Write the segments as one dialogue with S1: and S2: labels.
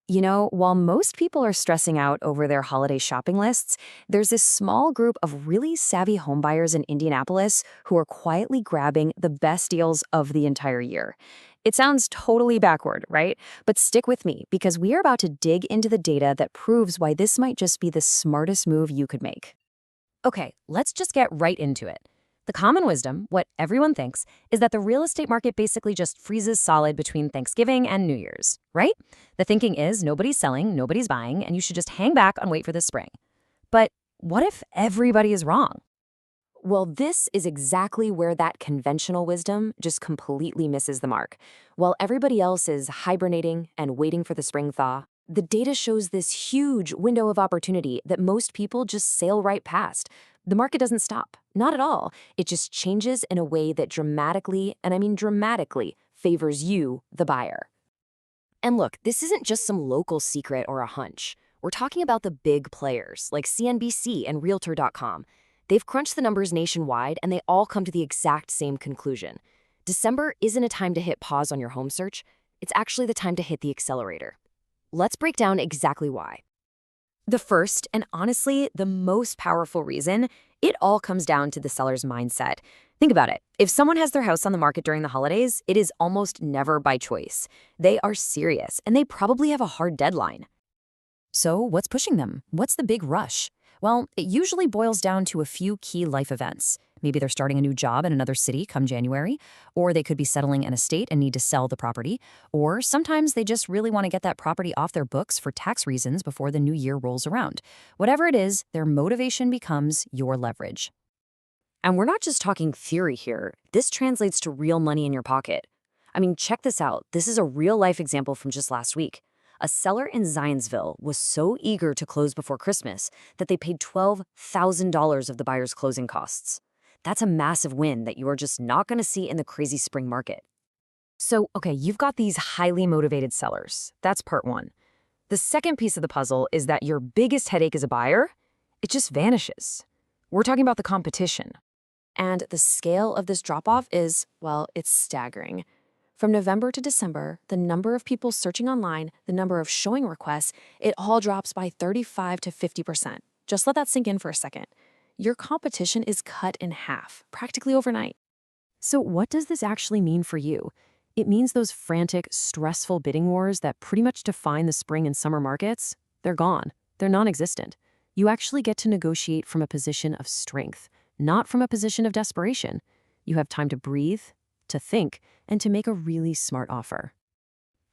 S1: You know, while most people are stressing out over their holiday shopping lists, there's this small group of really savvy homebuyers in Indianapolis who are quietly grabbing the best deals of the entire year. It sounds totally backward, right? But stick with me because we are about to dig into the data that proves why this might just be the smartest move you could make. Okay, let's just get right into it. The common wisdom, what everyone thinks, is that the real estate market basically just freezes solid between Thanksgiving and New Year's, right? The thinking is nobody's selling, nobody's buying, and you should just hang back and wait for the spring. But what if everybody is wrong? Well, this is exactly where that conventional wisdom just completely misses the mark. While everybody else is hibernating and waiting for the spring thaw, the data shows this huge window of opportunity that most people just sail right past. The market doesn't stop. Not at all. It just changes in a way that dramatically, and I mean dramatically, favors you, the buyer. And look, this isn't just some local secret or a hunch. We're talking about the big players like CNBC and realtor.com. They've crunched the numbers nationwide and they all come to the exact same conclusion. December isn't a time to hit pause on your home search. It's actually the time to hit the accelerator. Let's break down exactly why. The first, and honestly, the most powerful reason, it all comes down to the seller's mindset. Think about it. If someone has their house on the market during the holidays, it is almost never by choice. They are serious, and they probably have a hard deadline. So what's pushing them? What's the big rush? Well, it usually boils down to a few key life events. Maybe they're starting a new job in another city come January, or they could be settling an estate and need to sell the property, or sometimes they just really want to get that property off their books for tax reasons before the new year rolls around. Whatever it is, their motivation becomes your leverage. And we're not just talking theory here. This translates to real money in your pocket. I mean, check this out. This is a real-life example from just last week. A seller in Zionsville was so eager to close before Christmas that they paid $12,000 of the buyer's closing costs. That's a massive win that you are just not going to see in the crazy spring market. So, okay, you've got these highly motivated sellers. That's part one. The second piece of the puzzle is that your biggest headache as a buyer, it just vanishes. We're talking about the competition. And the scale of this drop-off is, well, it's staggering. From November to December, the number of people searching online, the number of showing requests, it all drops by 35 to 50%. Just let that sink in for a second. Your competition is cut in half, practically overnight. So what does this actually mean for you? It means those frantic, stressful bidding wars that pretty much define the spring and summer markets, they're gone. They're non-existent. You actually get to negotiate from a position of strength, not from a position of desperation. You have time to breathe, to think, and to make a really smart offer.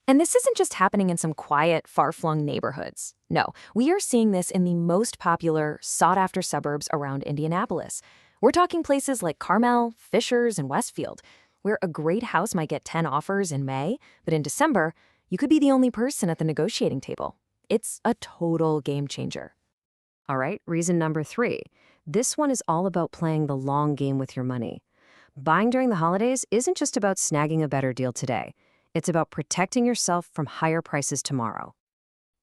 S1: And this isn't just happening in some quiet, far-flung neighborhoods. No, we are seeing this in the most popular, sought-after suburbs around Indianapolis. We're talking places like Carmel, Fishers, and Westfield, where a great house might get 10 offers in May, but in December, you could be the only person at the negotiating table. It's a total game changer. All right, reason number 3. This one is all about playing the long game with your money. Buying during the holidays isn't just about snagging a better deal today. It's about protecting yourself from higher prices tomorrow.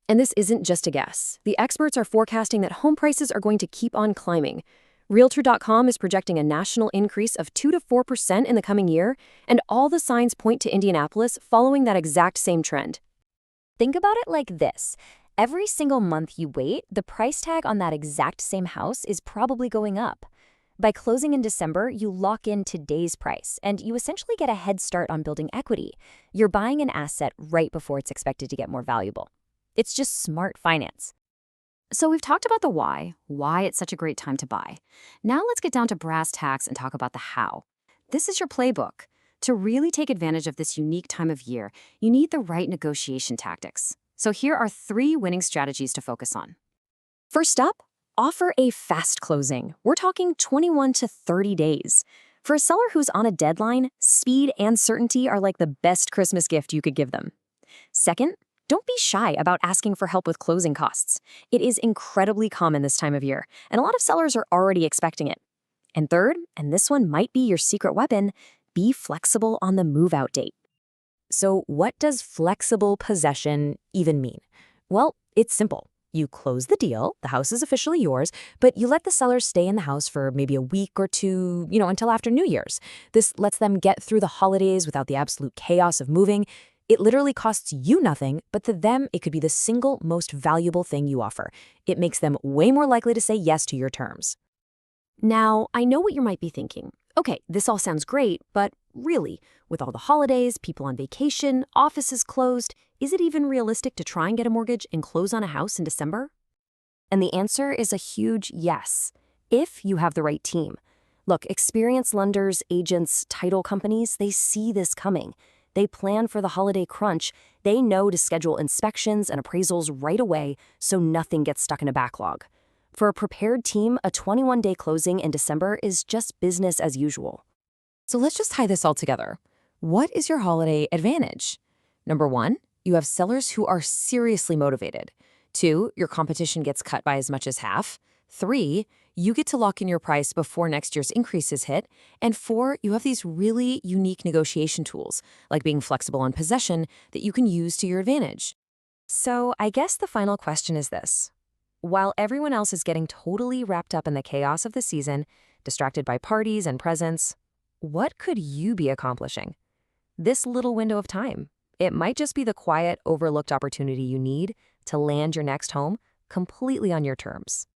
S1: And this isn't just a guess. The experts are forecasting that home prices are going to keep on climbing. Realtor.com is projecting a national increase of 2 to 4% in the coming year, and all the signs point to Indianapolis following that exact same trend. Think about it like this. Every single month you wait, the price tag on that exact same house is probably going up. By closing in December, you lock in today's price, and you essentially get a head start on building equity. You're buying an asset right before it's expected to get more valuable. It's just smart finance. So we've talked about the why it's such a great time to buy. Now let's get down to brass tacks and talk about the how. This is your playbook. To really take advantage of this unique time of year, you need the right negotiation tactics. So here are 3 winning strategies to focus on. First up, offer a fast closing. We're talking 21 to 30 days. For a seller who's on a deadline, speed and certainty are like the best Christmas gift you could give them. Second, don't be shy about asking for help with closing costs. It is incredibly common this time of year, and a lot of sellers are already expecting it. And third, and this one might be your secret weapon, be flexible on the move-out date. So what does flexible possession even mean? Well, it's simple. You close the deal, the house is officially yours, but you let the seller stay in the house for maybe a week or two, until after New Year's. This lets them get through the holidays without the absolute chaos of moving. It literally costs you nothing, but to them, it could be the single most valuable thing you offer. It makes them way more likely to say yes to your terms.
S2: Now, I know what you might be thinking. Okay, this all sounds great, but really, with all the holidays, people on vacation, offices closed, is it even realistic to try and get a mortgage and close on a house in December?
S1: And the answer is a huge yes, if you have the right team. Look, experienced lenders, agents, title companies, they see this coming. They plan for the holiday crunch. They know to schedule inspections and appraisals right away so nothing gets stuck in a backlog. For a prepared team, a 21-day closing in December is just business as usual. So let's just tie this all together. What is your holiday advantage? Number one, you have sellers who are seriously motivated. Two, your competition gets cut by as much as half. Three, you get to lock in your price before next year's increases hit. And four, you have these really unique negotiation tools, like being flexible on possession, that you can use to your advantage. So I guess the final question is this. While everyone else is getting totally wrapped up in the chaos of the season, distracted by parties and presents, what could you be accomplishing? This little window of time, it might just be the quiet, overlooked opportunity you need to land your next home completely on your terms.